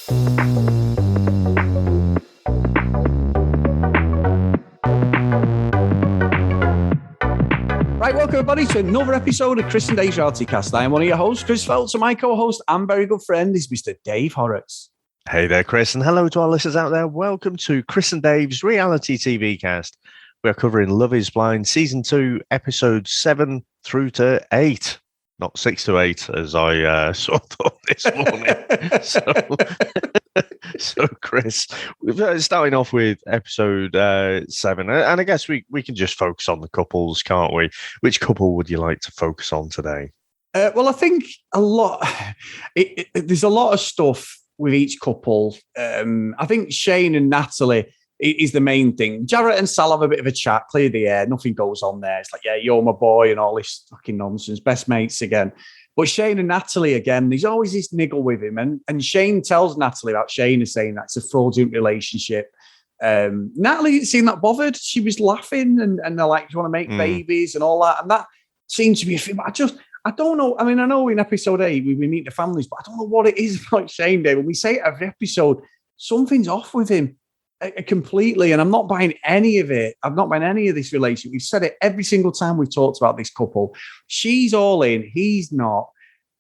Right, welcome everybody to another episode of Chris and Dave's Reality Cast. I am one of your hosts, Chris Phelps, and my co-host and very good friend is Mr. Dave Horrocks. Hey there, Chris, and hello to our listeners out there. Welcome to Chris and Dave's Reality TV Cast. We're covering Love is Blind Season 2, Episodes 7 through to 8. Not 6 to 8, as I sort of thought this morning. So, Chris, we're starting off with Episode 7. And I guess we can just focus on the couples, can't we? Which couple would you like to focus on today? Well, I think there's a lot of stuff with each couple. I think Shane and Natalie is the main thing. Jarrett and Sal have a bit of a chat, clear the air, nothing goes on there. It's like, yeah, you're my boy and all this fucking nonsense, best mates again. But Shane and Natalie, again, there's always this niggle with him. And Shane tells Natalie about Shane and saying that's a fraudulent relationship. Natalie didn't seem that bothered. She was laughing and they're like, do you want to make babies and all that? And that seems to be a thing. I don't know. I mean, I know in episode 8 we meet the families, but I don't know what it is about Shane, Dave. When we say it every episode, something's off with him completely. And I'm not buying any of it. I'm not buying any of this relationship. We've said it every single time we've talked about this couple. She's all in. He's not.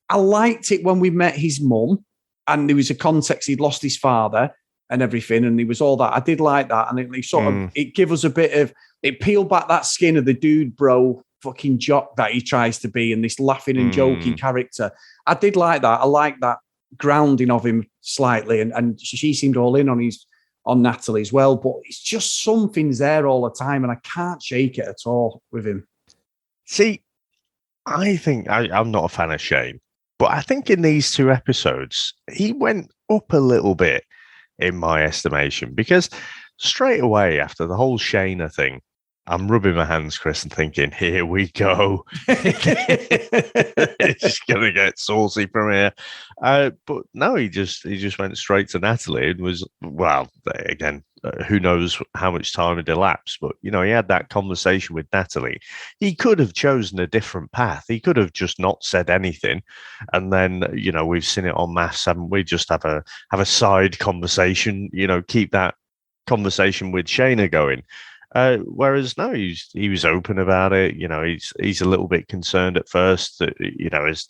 I liked it when we met his mum and there was a context. He'd lost his father and everything. And he was all that. I did like that. And it gave us a bit of, it peeled back that skin of the dude, bro, fucking jock that he tries to be and this laughing and joking character. I did like that. I like that grounding of him slightly. And she seemed all in on Natalie as well, but it's just something's there all the time and I can't shake it at all with him. See, I think I'm not a fan of Shane, but I think in these 2 episodes, he went up a little bit in my estimation because straight away after the whole Shayna thing, I'm rubbing my hands, Chris, and thinking, here we go. It's going to get saucy from here. But no, he just went straight to Natalie and was, well, again, who knows how much time had elapsed. But, he had that conversation with Natalie. He could have chosen a different path. He could have just not said anything. And then, we've seen it en masse, haven't we? Just have a side conversation, keep that conversation with Shayna going. Whereas no, he was open about it. He's a little bit concerned at first that as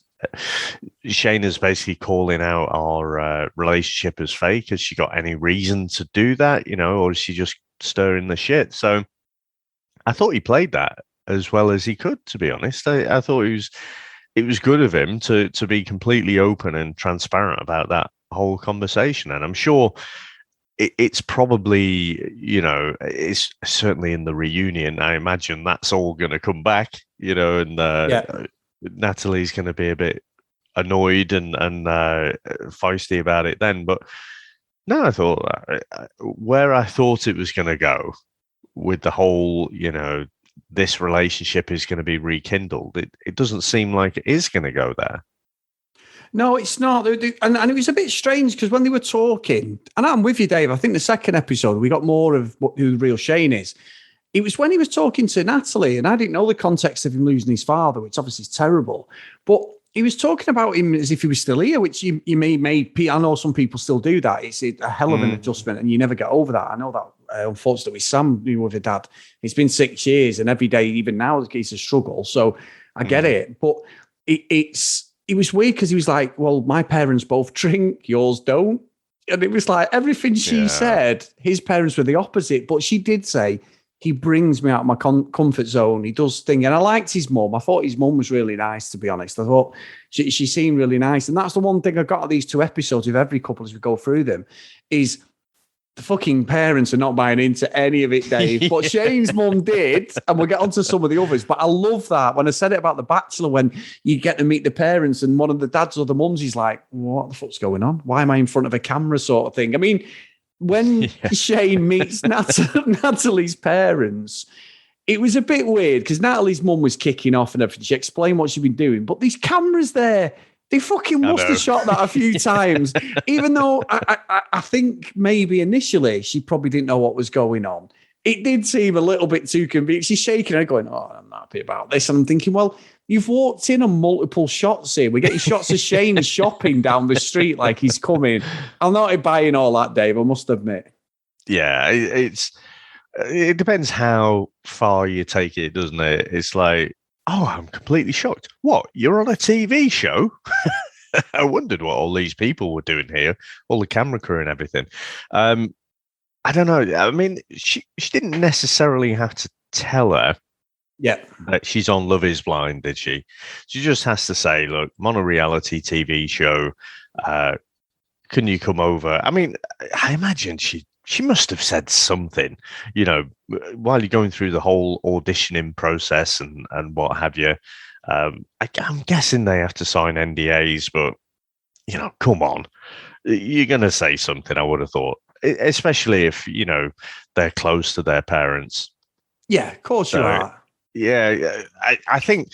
Shayna's basically calling out our relationship as fake. Has she got any reason to do that? Or is she just stirring the shit? So I thought he played that as well as he could. To be honest, I thought it was good of him to be completely open and transparent about that whole conversation. And I'm sure. It's probably, it's certainly in the reunion. I imagine that's all going to come back, and Natalie's going to be a bit annoyed and feisty about it then. But no, I thought where I thought it was going to go with the whole, this relationship is going to be rekindled. It doesn't seem like it is going to go there. No, it's not. And it was a bit strange because when they were talking, and I'm with you, Dave, I think the second episode, we got more of who the real Shane is. It was when he was talking to Natalie, and I didn't know the context of him losing his father, which obviously is terrible. But he was talking about him as if he was still here, which you may. I know some people still do that. It's a hell of an adjustment, and you never get over that. I know that, unfortunately, Sam, with her dad, it's been 6 years, and every day, even now, it's a struggle. So I get it. But it was weird because he was like, well, my parents both drink, yours don't. And it was like everything she said, his parents were the opposite. But she did say, he brings me out of my comfort zone. He does things. And I liked his mum. I thought his mum was really nice, to be honest. I thought she seemed really nice. And that's the one thing I got of these 2 episodes with every couple as we go through them is the fucking parents are not buying into any of it, Dave. But Shane's mum did, and we'll get onto some of the others. But I love that. When I said it about The Bachelor, when you get to meet the parents and one of the dads or the mums is like, what the fuck's going on? Why am I in front of a camera sort of thing? I mean, when Shane meets Natalie's parents, it was a bit weird because Natalie's mum was kicking off and everything. She explained what she'd been doing. But these cameras there, they fucking must have shot that a few times, even though I think maybe initially she probably didn't know what was going on. it did seem a little bit too convenient. She's shaking her head going, oh, I'm not happy about this. And I'm thinking, well, you've walked in on multiple shots here. We're getting shots of Shane shopping down the street like he's coming. I'm not buying all that, Dave, I must admit. Yeah, it depends how far you take it, doesn't it? It's like, oh, I'm completely shocked. What? You're on a TV show? I wondered what all these people were doing here, all the camera crew and everything. I don't know. I mean, she didn't necessarily have to tell her that she's on Love is Blind, did she? She just has to say, look, I'm on a reality TV show. Can you come over? I mean, I imagine she must have said something, you know, while you're going through the whole auditioning process and what have you. I'm guessing they have to sign NDAs, but, you know, come on. You're going to say something, I would have thought, especially if, you know, they're close to their parents. Yeah, of course you are. Yeah, I think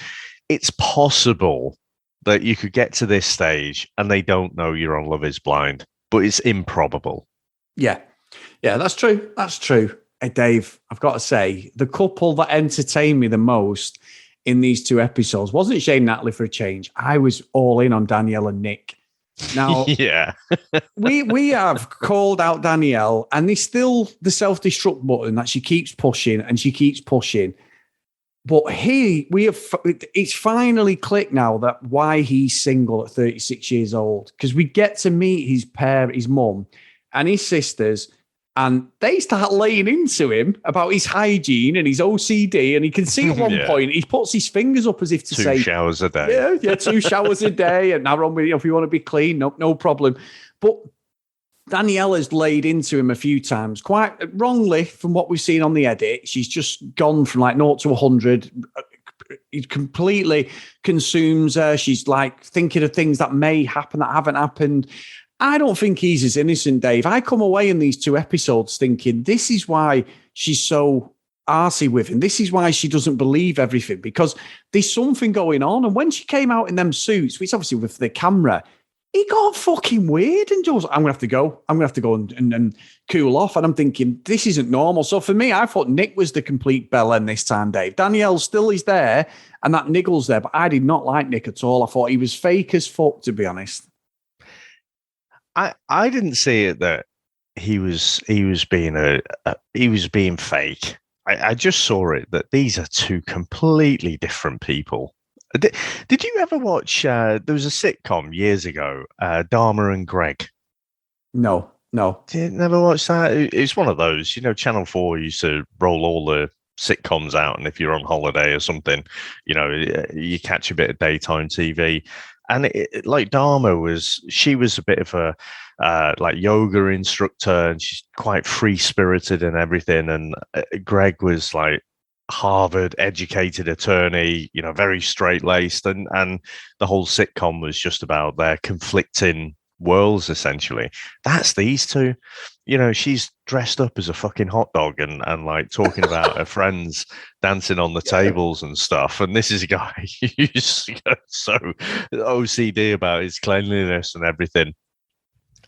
it's possible that you could get to this stage and they don't know you're on Love is Blind, but it's improbable. Yeah, that's true. That's true. Hey, Dave, I've got to say, the couple that entertained me the most in these 2 episodes wasn't Shane and Natalie for a change. I was all in on Danielle and Nick. Now, yeah, we have called out Danielle, and there's still the self-destruct button that she keeps pushing and she keeps pushing. But it's finally clicked now that why he's single at 36 years old, because we get to meet his mum and his sisters, and they start laying into him about his hygiene and his OCD, and he can see at one point he puts his fingers up as if to say 2 showers a day. Yeah, 2 showers a day, and now on with if you want to be clean, no problem. But Daniela's laid into him a few times, quite wrongly from what we've seen on the edit. She's just gone from like 0 to 100. It completely consumes her. She's like thinking of things that may happen that haven't happened. I don't think he's as innocent, Dave. I come away in these 2 episodes thinking this is why she's so arsey with him. This is why she doesn't believe everything, because there's something going on. And when she came out in them suits, which obviously with the camera, he got fucking weird and just, I'm going to have to go and cool off. And I'm thinking, this isn't normal. So for me, I thought Nick was the complete bellend this time, Dave. Danielle still is there and that niggle's there, but I did not like Nick at all. I thought he was fake as fuck, to be honest. I didn't see it that he was being fake. I just saw it that these are 2 completely different people. Did you ever watch? There was a sitcom years ago, Dharma and Greg. No. Did you never watch that? It's one of those. You know, Channel 4 used to roll all the sitcoms out, and if you're on holiday or something, you know, you catch a bit of daytime TV. And like Dharma she was a bit of a like yoga instructor, and she's quite free spirited and everything. And Greg was like Harvard educated attorney, you know, very straight laced, and the whole sitcom was just about their conflicting worlds essentially. That's these 2. You know, she's dressed up as a fucking hot dog and like talking about her friends dancing on the tables and stuff. And this is a guy who's so OCD about his cleanliness and everything.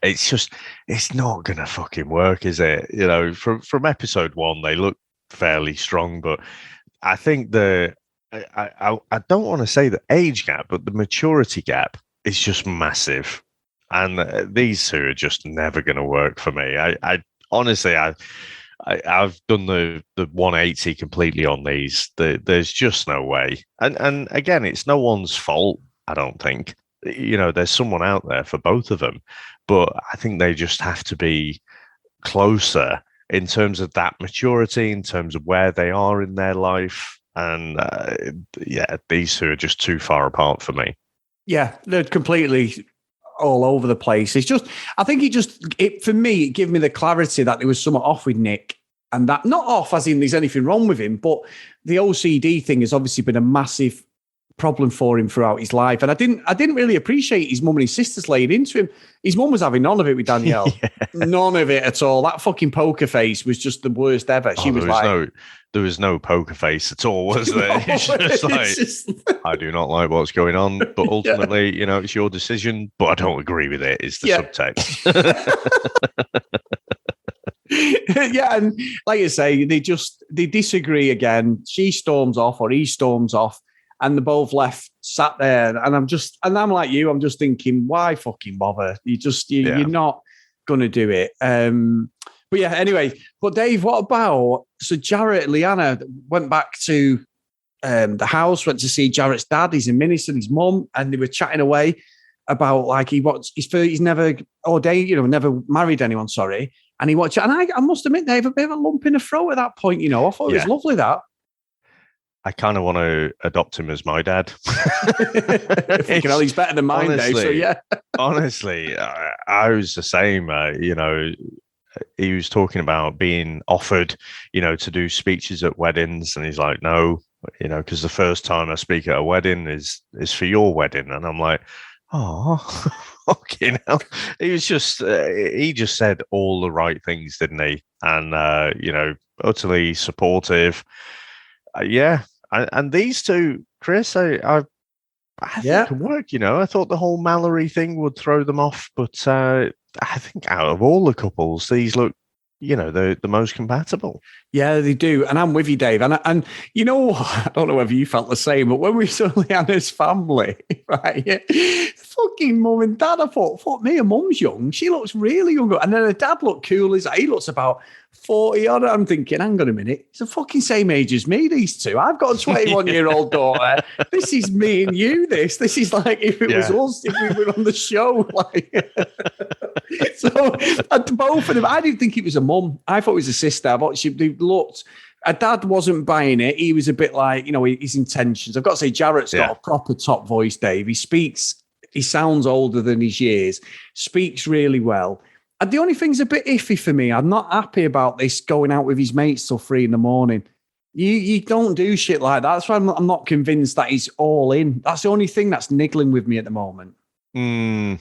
It's not gonna fucking work, is it? You know, from episode 1, they look fairly strong, but I think I don't want to say the age gap, but the maturity gap is just massive. And these 2 are just never going to work for me. I honestly, I've done the 180 completely on these. There's just no way. And again, it's no one's fault, I don't think. You know, there's someone out there for both of them, but I think they just have to be closer in terms of that maturity, in terms of where they are in their life. And these 2 are just too far apart for me. Yeah, they're completely all over the place. It's just, I think for me, it gave me the clarity that there was something off with Nick, and that not off as in there's anything wrong with him, but the OCD thing has obviously been a massive problem for him throughout his life. And I didn't really appreciate his mum and his sisters laying into him. His mum was having none of it with Danielle. None of it at all. That fucking poker face was just the worst ever. There was no poker face at all, was there? No, it's just like, I do not like what's going on, but ultimately, you know, it's your decision, but I don't agree with it, is the subtext. Yeah, and like you say, they disagree again. She storms off, or he storms off, and they're both left sat there. And I'm like you, I'm just thinking, why fucking bother? You're not gonna do it. But yeah, anyway. But Dave, what about Jarrett and Leanna went back to the house, went to see Jarrett's dad. He's a minister, his mum, and they were chatting away about like he's never ordained, never married anyone. Sorry. And he watched it. And I must admit, they have a bit of a lump in the throat at that point. I thought it was lovely that. I kind of want to adopt him as my dad. He's better than mine, honestly, Dave. So yeah. Honestly, I was the same. He was talking about being offered, to do speeches at weddings, and he's like, no, because the first time I speak at a wedding is for your wedding, and I'm like, oh, fucking hell. He just said all the right things, didn't he? And utterly supportive. And these two, Chris, I think can work. I thought the whole Mallory thing would throw them off, but I think out of all the couples, these look, the most compatible. Yeah, they do. And I'm with you, Dave. And I don't know whether you felt the same, but when we saw Leanna's family, right? Fucking mum and dad, I thought, fuck me, her mum's young. She looks really young. And then her dad looked cool. He looks about 40 odd. I'm thinking, hang on a minute. It's the fucking same age as me, these two. I've got a 21-year-old daughter. This is me and you, this is like if it was us, if we were on the show. So both of them, I didn't think it was a mum. I thought it was a sister. I thought they looked. Her dad wasn't buying it. He was a bit like, his intentions. I've got to say, Jarrett's got a proper top voice, Dave. He sounds older than his years, speaks really well. And the only thing's a bit iffy for me. I'm not happy about this going out with his mates till 3 a.m. You don't do shit like that. That's why I'm not convinced that he's all in. That's the only thing that's niggling with me at the moment. And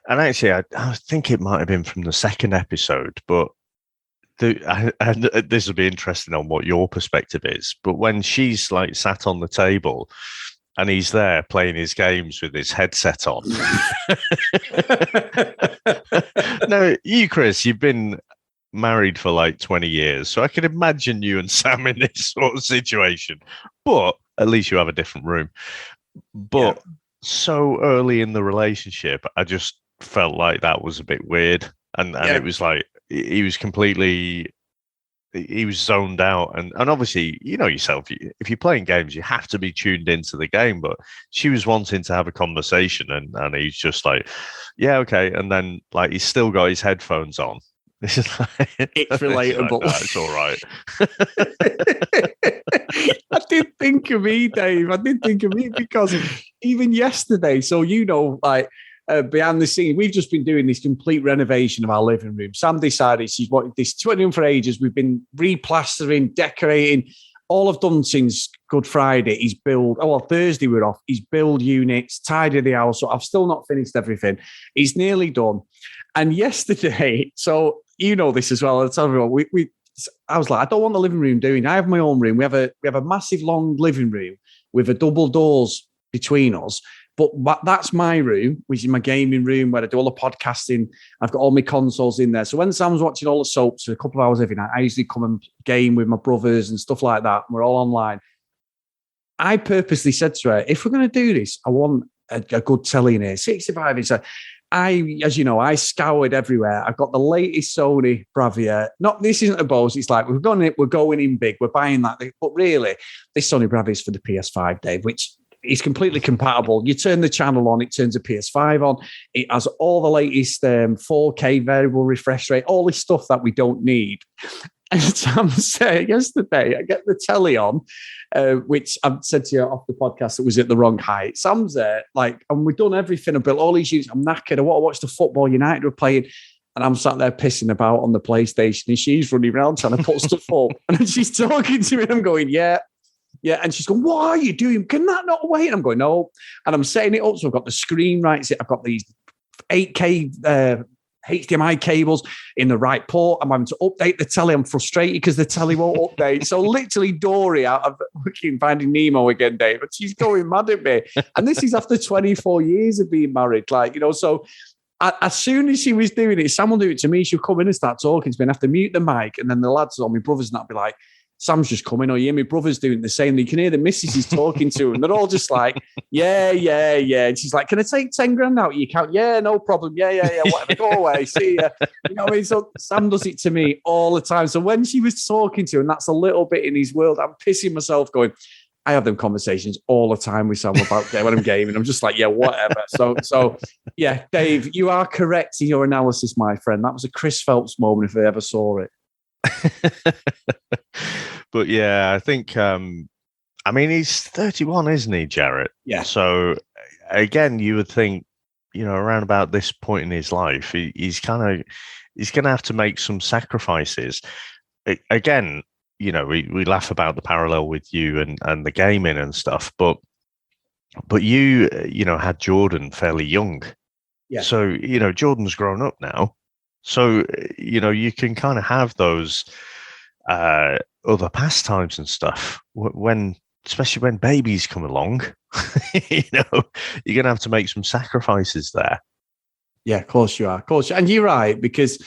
actually, I think it might have been from the second episode, but this will be interesting on what your perspective is. But when she's like sat on the table and he's there playing his games with his headset on. Now, you, Chris, you've been married for like 20 years, so I can imagine you and Sam in this sort of situation. But at least you have a different room. But so early in the relationship, I just felt like that was a bit weird. And it was like, he was zoned out. And obviously, yourself, if you're playing games, you have to be tuned into the game. But she was wanting to have a conversation and he's just like, yeah, okay. And then like, he's still got his headphones on. It's relatable. Like, it's all right. I did think of me, Dave. I did think of me because even yesterday, so behind the scenes, we've just been doing this complete renovation of our living room. Sam decided she's wanted this 20 for ages. We've been replastering, decorating. All I've done since Good Friday is build. Oh, well, Thursday we're off. Is build units, tidy the house. So I've still not finished everything. It's nearly done. And yesterday, so this as well. I'll tell everyone. I was like, I don't want the living room doing. I have my own room. We have a massive long living room with a double doors between us. But that's my room, which is my gaming room where I do all the podcasting. I've got all my consoles in there. So when Sam's watching all the soaps for a couple of hours every night, I usually come and game with my brothers and stuff like that. We're all online. I purposely said to her, if we're going to do this, I want a good telly in here. 65 inch. As you know, I scoured everywhere. I've got the latest Sony Bravia. This isn't a Bose. It's like we're going in big. We're buying that. But really, this Sony Bravia is for the PS5, Dave, which is completely compatible. You turn the channel on, it turns a PS5 on. It has all the latest 4K variable refresh rate, all this stuff that we don't need. And Sam said yesterday, I get the telly on, which I've said to you off the podcast, it was at the wrong height. Sam's there, and we've done everything. I built all these units. I'm knackered. I want to watch the football. United were playing. And I'm sat there pissing about on the PlayStation, and she's running around trying to put stuff up. And she's talking to me, and I'm going, yeah. Yeah, and she's going, what are you doing? Can that not wait? And I'm going, no. And I'm setting it up. So I've got the screen right. I've got these 8K HDMI cables in the right port. I'm having to update the telly. I'm frustrated because the telly won't update. So literally Dory out of fucking Finding Nemo again, Dave. But she's going mad at me. And this is after 24 years of being married. So as soon as she was doing it, Sam will do it to me. She'll come in and start talking to me and have to mute the mic. And then the lads or my brothers and that'll be like, Sam's just coming, or yeah, my brother's doing the same. You can hear the missus is talking to him. They're all just like, yeah. And she's like, can I take 10 grand out? You can't. Yeah, no problem. Yeah. Whatever. Go away. See ya. You know what I mean? So Sam does it to me all the time. So when she was talking to him, that's a little bit in his world. I'm pissing myself going, I have them conversations all the time with Sam about when I'm gaming. I'm just like, yeah, whatever. So yeah, Dave, you are correct in your analysis, my friend. That was a Chris Phelps moment if I ever saw it. But yeah, I think he's 31, isn't he, Jarrett? Yeah. So again, you would think, around about this point in his life, he's going to have to make some sacrifices. Again, we laugh about the parallel with you and the gaming and stuff, but you had Jordan fairly young. Yeah. So, Jordan's grown up now. So, you can kind of have those other pastimes and stuff especially when babies come along, you're going to have to make some sacrifices there. Yeah, of course you are. Of course. And you're right, because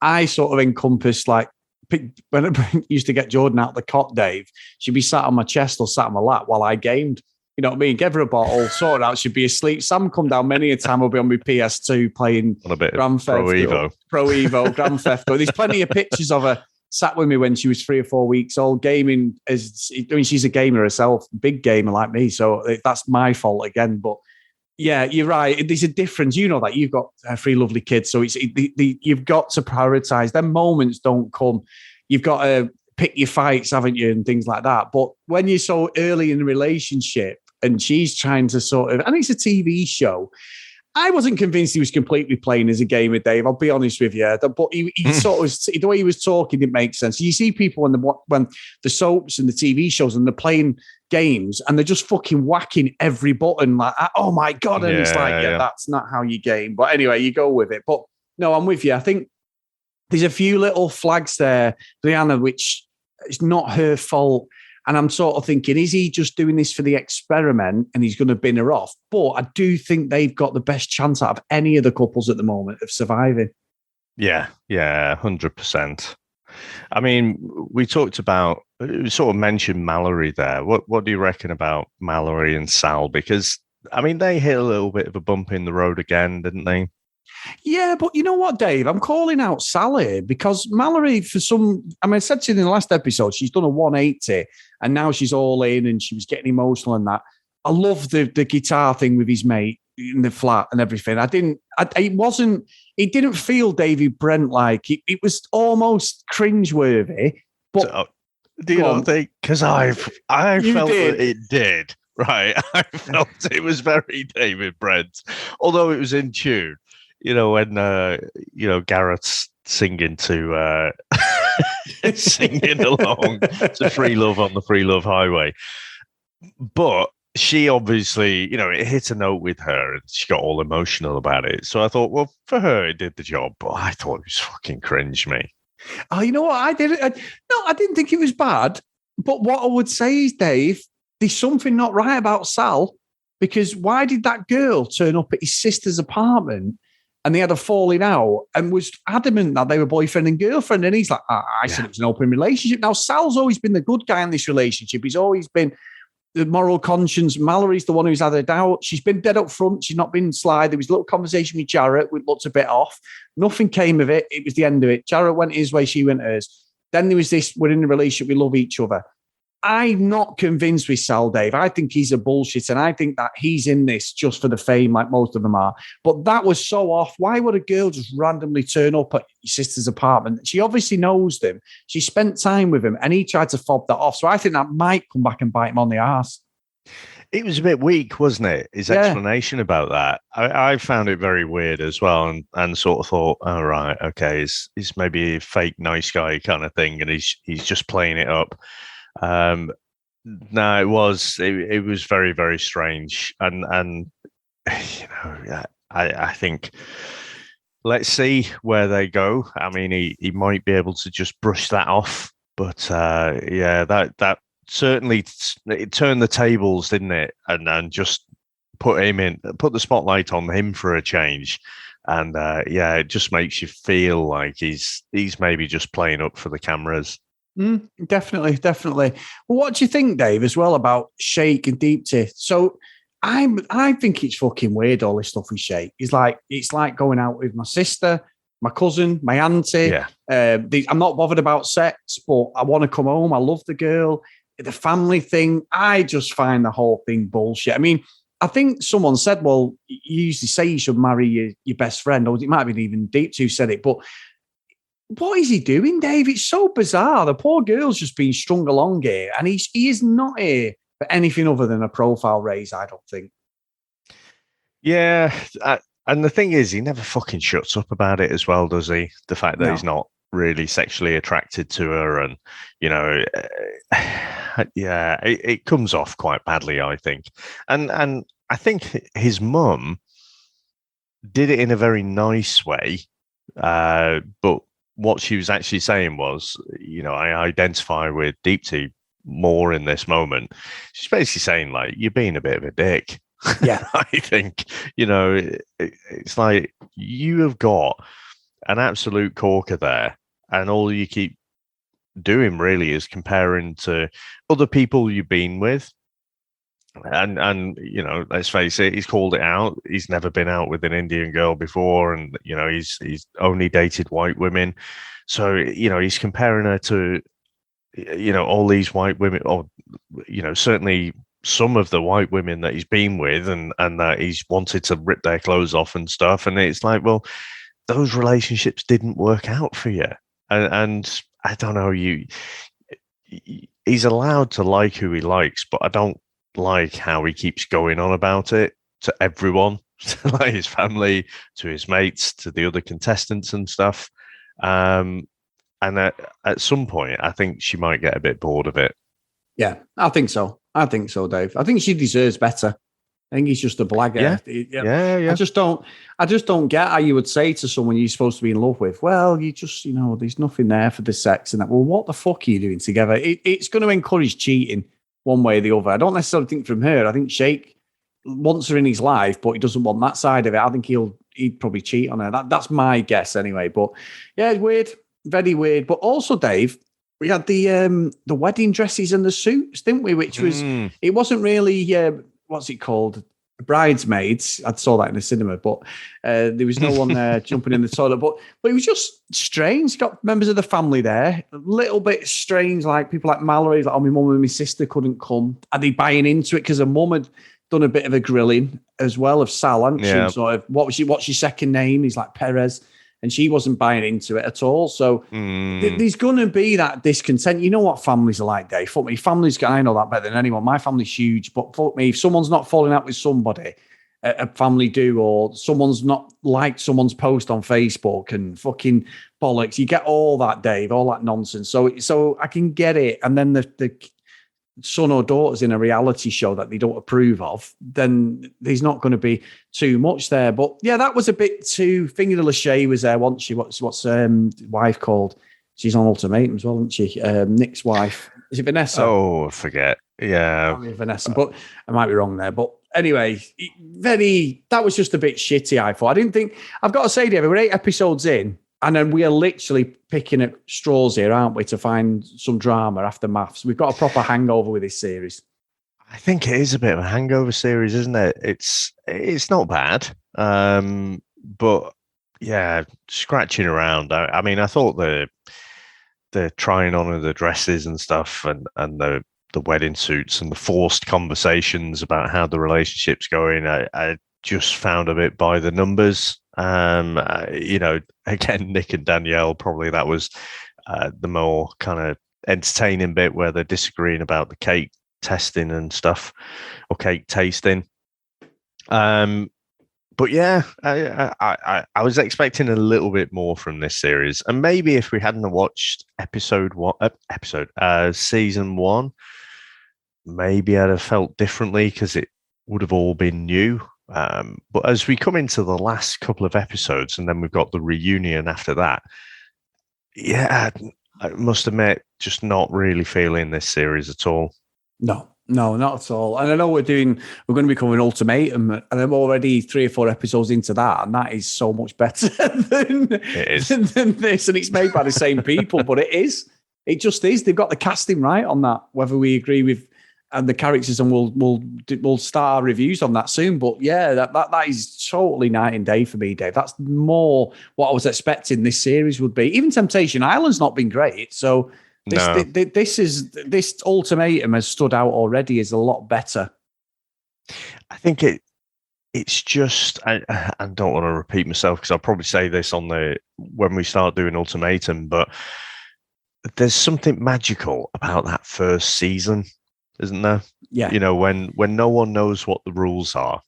I sort of encompass when I used to get Jordan out of the cot, Dave, she'd be sat on my chest or sat on my lap while I gamed. You know what I mean? Give her a bottle, sort it out. She'd be asleep. Sam come down many a time. I'll be on my PS2 playing on a bit Grand Theft Auto. Pro Evo, Grand Theft Auto. There's plenty of pictures of her sat with me when she was 3 or 4 weeks old, gaming. She's a gamer herself, big gamer like me. So that's my fault again. But yeah, you're right. There's a difference. You know that you've got 3 lovely kids, so you've got to prioritize. Them moments don't come. You've got to pick your fights, haven't you, and things like that. But when you're so early in a relationship and she's trying to and it's a TV show, I wasn't convinced he was completely playing as a gamer, Dave. I'll be honest with you. But he sort of, the way he was talking didn't make sense. You see people when the soaps and the TV shows and they're playing games and they're just fucking whacking every button like, oh my God. And it's like, that's not how you game. But anyway, you go with it. But no, I'm with you. I think there's a few little flags there, Brianna, which is not her fault. And I'm sort of thinking, is he just doing this for the experiment and he's going to bin her off? But I do think they've got the best chance out of any of the couples at the moment of surviving. Yeah, 100%. I mean, we sort of mentioned Mallory there. What do you reckon about Mallory and Sal? Because, I mean, they hit a little bit of a bump in the road again, didn't they? Yeah, but you know what, Dave? I'm calling out Sally because Mallory, I said to you in the last episode, she's done a 180 and now she's all in and she was getting emotional and that. I love the guitar thing with his mate in the flat and everything. It didn't feel David Brent like it was almost cringeworthy. But do you not think? Because I felt that it did. Right. I felt it was very David Brent, although it was in tune. When Garrett's singing to singing along to Free Love on the Free Love Highway. But she obviously, it hit a note with her and she got all emotional about it. So I thought, well, for her, it did the job. But I thought it was fucking cringe, me. Oh, you know what? I didn't think it was bad. But what I would say is, Dave, there's something not right about Sal, because why did that girl turn up at his sister's apartment and they had a falling out and was adamant that they were boyfriend and girlfriend? And he's like, I said it was an open relationship. Now, Sal's always been the good guy in this relationship. He's always been the moral conscience. Mallory's the one who's had a doubt. She's been dead up front. She's not been sly. There was a little conversation with Jarrett, which looked a bit off. Nothing came of it. It was the end of it. Jarrett went his way. She went hers. Then there was this, we're in a relationship. We love each other. I'm not convinced with Sal, Dave. I think he's a bullshit, and I think that he's in this just for the fame, like most of them are. But that was so off. Why would a girl just randomly turn up at your sister's apartment? She obviously knows them. She spent time with him, and he tried to fob that off. So I think that might come back and bite him on the arse. It was a bit weak, wasn't it? His explanation about that. I found it very weird as well, and sort of thought, oh, right, okay, he's maybe a fake nice guy kind of thing, and he's just playing it up. No, it was very, very strange, and I think let's see where they go. I mean, he might be able to just brush that off, but that certainly it turned the tables, didn't it? And just put the spotlight on him for a change. And it just makes you feel like he's maybe just playing up for the cameras. Definitely. Well, what do you think, Dave, as well about Sheikh and Deepti? So I think it's fucking weird, all this stuff with Sheikh. It's like going out with my sister, my cousin, my auntie. Yeah. I'm not bothered about sex, but I want to come home. I love the girl. The family thing, I just find the whole thing bullshit. I mean, I think someone said, well, you usually say you should marry your best friend, or it might have been even Deep who said it, but what is he doing, Dave? It's so bizarre. The poor girl's just being strung along here, and he is not here for anything other than a profile raise, I don't think. Yeah, and the thing is, he never fucking shuts up about it as well, does he? The fact that he's not really sexually attracted to her, and it comes off quite badly, I think. And I think his mum did it in a very nice way, but what she was actually saying was, I identify with Deepti more in this moment. She's basically saying, like, you're being a bit of a dick. Yeah. I think, it's like you have got an absolute corker there, and all you keep doing really is comparing to other people you've been with. And let's face it, he's called it out. He's never been out with an Indian girl before, and he's only dated white women. So he's comparing her to all these white women, or certainly some of the white women that he's been with, and that he's wanted to rip their clothes off and stuff. And it's like, well, those relationships didn't work out for you, and I don't know, he's allowed to like who he likes, but I don't like how he keeps going on about it to everyone, to like his family, to his mates, to the other contestants and stuff. And at some point, I think she might get a bit bored of it. Yeah, I think so, Dave. I think she deserves better. I think he's just a blagger. Yeah. I just don't get how you would say to someone you're supposed to be in love with, well, you just, there's nothing there for the sex and that. Well, what the fuck are you doing together? It's going to encourage cheating one way or the other. I don't necessarily think from her. I think Sheikh wants her in his life, but he doesn't want that side of it. I think he'd probably cheat on her. That's my guess anyway. But yeah, it's weird, very weird. But also, Dave, we had the wedding dresses and the suits, didn't we? Which was it wasn't really what's it called? Bridesmaids. I saw that in the cinema, but there was no one there jumping in the toilet. But it was just strange. Got members of the family there. A little bit strange, like people like Mallory, like, oh, my mum and my sister couldn't come. Are they buying into it because her mum had done a bit of a grilling as well of Sal, hadn't she? Sort of, what's your second name? He's like Perez. And she wasn't buying into it at all. So there's going to be that discontent. You know what families are like, Dave. Fuck me. I know that better than anyone. My family's huge. But fuck me, if someone's not falling out with somebody, a family do, or someone's not liked someone's post on Facebook and fucking bollocks, you get all that, Dave, all that nonsense. So I can get it. And then the son or daughter's in a reality show that they don't approve of, then there's not going to be too much there. But yeah, that was a bit too. Finger Lachey was there, wasn't she? What's wife called? She's on Ultimatum as well, isn't she? Nick's wife. Is it Vanessa? Oh, I forget. Yeah, Vanessa. But I might be wrong there. But anyway, that was just a bit shitty, I thought. I didn't think. I've got to say, David, we're 8 episodes in. And then we are literally picking at straws here, aren't we, to find some drama after maths. We've got a proper hangover with this series. I think it is a bit of a hangover series, isn't it? It's not bad. But yeah, scratching around. I mean, I thought the trying on of the dresses and stuff and the wedding suits and the forced conversations about how the relationship's going, I just found a bit by the numbers. Again, Nick and Danielle, probably that was the more kind of entertaining bit where they're disagreeing about the cake testing and stuff, or cake tasting. But yeah, I was expecting a little bit more from this series, and maybe if we hadn't watched season 1, maybe I'd have felt differently because it would have all been new. But as we come into the last couple of episodes, and then we've got the reunion after that, yeah, I must admit, just not really feeling this series at all. No, No, not at all. And I know we're going to be covering Ultimatum, and I'm already 3 or 4 episodes into that, and that is so much better than this. And it's made by the same people, but it just is. They've got the casting right on that, whether we agree with and the characters, and we'll start our reviews on that soon. But yeah, that is totally night and day for me, Dave. That's more what I was expecting this series would be. Even Temptation Island's not been great, so this Ultimatum has stood out already as a lot better. I think it's just I don't want to repeat myself because I'll probably say this when we start doing Ultimatum, but there's something magical about that first season, isn't there? Yeah. You know, when no one knows what the rules are,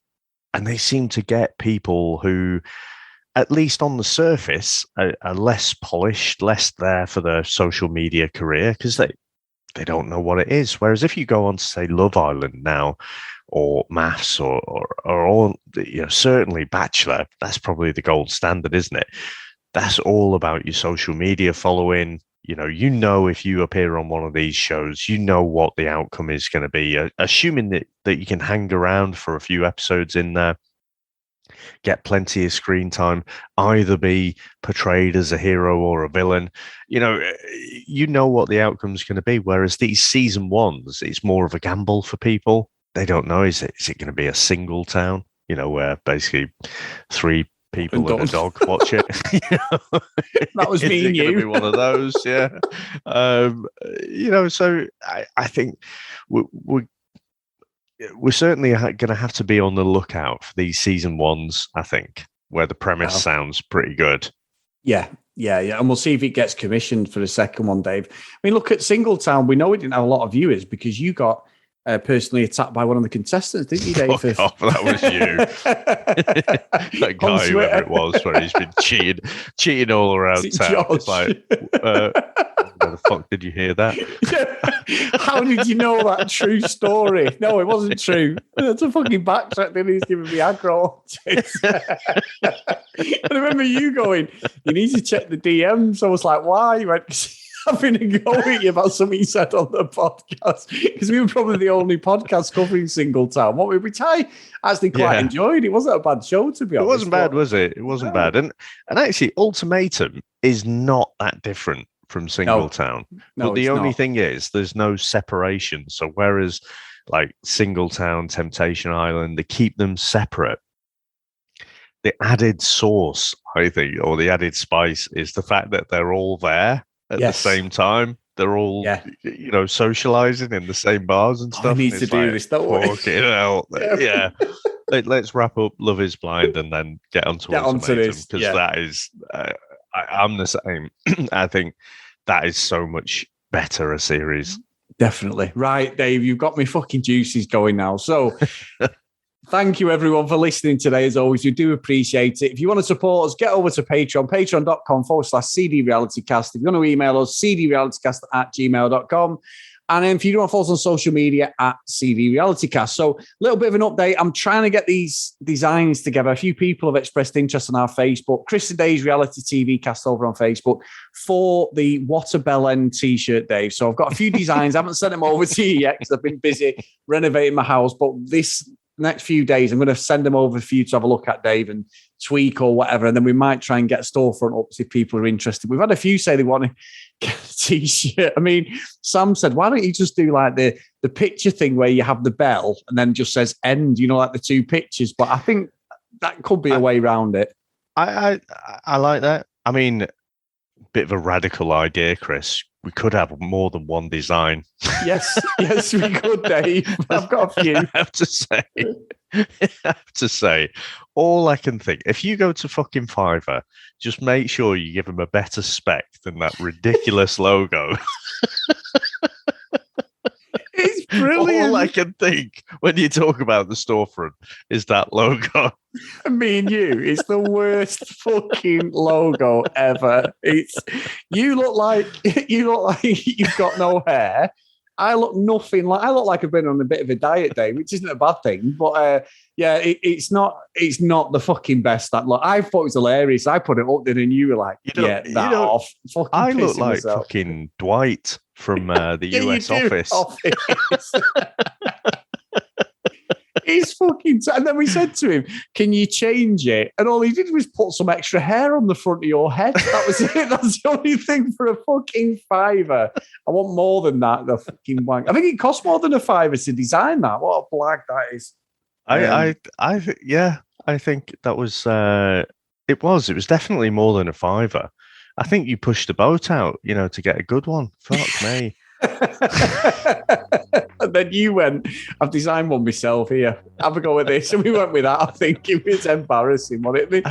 and they seem to get people who, at least on the surface, are less polished, less there for their social media career because they don't know what it is. Whereas if you go on to say Love Island now, or Maths, or all, certainly Bachelor, that's probably the gold standard, isn't it? That's all about your social media following. You if you appear on one of these shows, you know what the outcome is going to be, assuming that you can hang around for a few episodes in there, get plenty of screen time, either be portrayed as a hero or a villain. You know what the outcome is going to be. Whereas these season ones, it's more of a gamble for people. They don't know, is it going to be a single town, where basically 3 people and a dog watch it. That was me and you. Going to be one of those, yeah. So I think we're certainly going to have to be on the lookout for these season ones, I think, where the premise sounds pretty good. Yeah. And we'll see if it gets commissioned for the second one, Dave. I mean, look at Singletown. We know it didn't have a lot of viewers because you got personally attacked by one of the contestants, didn't you, Dave? That was you. That guy, whoever it was, where he's been cheating all around town. It's like, where the fuck did you hear that? How did you know that true story? No, it wasn't true. That's a fucking backtrack. Then he's giving me aggro. I remember you going, you need to check the DMs. I was like, why? You went, having a go at you about something you said on the podcast, because we were probably the only podcast covering Singletown. Which I actually quite enjoyed. It wasn't a bad show, to be honest. It wasn't bad, was it? It wasn't bad. And actually, Ultimatum is not that different from Singletown. No, but the only thing is, there's no separation. So whereas like Singletown, Temptation Island, they keep them separate. The added sauce, I think, or the added spice is the fact that they're all there at the same time. They're all, socializing in the same bars and stuff. We need to do this, don't we? Fucking hell. Yeah. Let's wrap up Love is Blind and then get onto this. Because that is, I'm the same. I think that is so much better a series. Definitely. Right, Dave, you've got me fucking juices going now. So thank you, everyone, for listening today. As always, we do appreciate it. If you want to support us, get over to Patreon, patreon.com/CDRealityCast. If you want to email us, cdrealitycast@gmail.com. And if you want to follow us on social media, @CDRealityCast. So a little bit of an update. I'm trying to get these designs together. A few people have expressed interest on our Facebook. Chris and Dave's Reality TV Cast over on Facebook for the What a Bell End t-shirt, Dave. So I've got a few designs. I haven't sent them over to you yet because I've been busy renovating my house. But this next few days, I'm going to send them over for you to have a look at, Dave, and tweak or whatever. And then we might try and get a storefront up if people are interested. We've had a few say they want to get a t-shirt. I mean, Sam said, why don't you just do like the picture thing where you have the bell and then just says end, like the 2 pictures. But I think that could be a way around it. I like that. I mean, bit of a radical idea, Chris. We could have more than one design. Yes, we could, Dave. I've got a few. I have to say, all I can think, if you go to fucking Fiverr, just make sure you give them a better spec than that ridiculous logo. It's brilliant. All I can think when you talk about the storefront is that logo. Me and you, it's the worst fucking logo ever. You look like you've got no hair. I look nothing like. I look like I've been on a bit of a diet day, which isn't a bad thing. But Yeah, it's not the fucking best. That look, I thought it was hilarious. I put it up there, and you were like, "Get that off!" Fucking I look pissing like myself. fucking Dwight from the Yeah, US office. He's fucking. And then we said to him, "Can you change it?" And all he did was put some extra hair on the front of your head. That was it. That's the only thing for a fucking $5. I want more than that. The fucking wank. I think it cost more than a $5 to design that. What a blag that is. I think that was it was definitely more than a $5. I think you pushed the boat out, to get a good one. Fuck me. And then you went, I've designed one myself here. Have a go with this. And we went with that. I think it was embarrassing, wasn't it?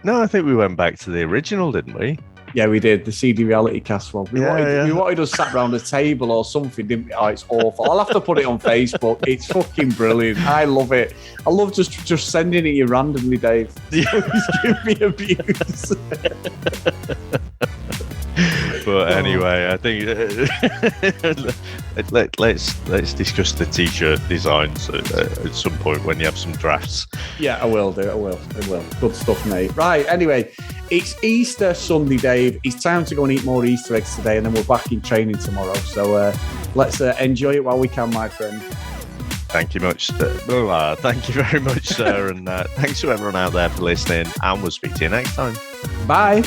I think we went back to the original, didn't we? Yeah, we did. The CD Reality Cast one. We wanted us sat around a table or something, didn't we? Oh, it's awful. I'll have to put it on Facebook. It's fucking brilliant. I love it. I love just sending it you randomly, Dave. Just give me abuse. But anyway, I think let's discuss the t-shirt designs at some point when you have some drafts. Yeah, I will do. I will. Good stuff, mate. Right. Anyway, it's Easter Sunday, Dave. It's time to go and eat more Easter eggs today, and then we're back in training tomorrow. So let's enjoy it while we can, my friend. Thank you much. Thank you very much, sir, and thanks to everyone out there for listening. And we'll speak to you next time. Bye.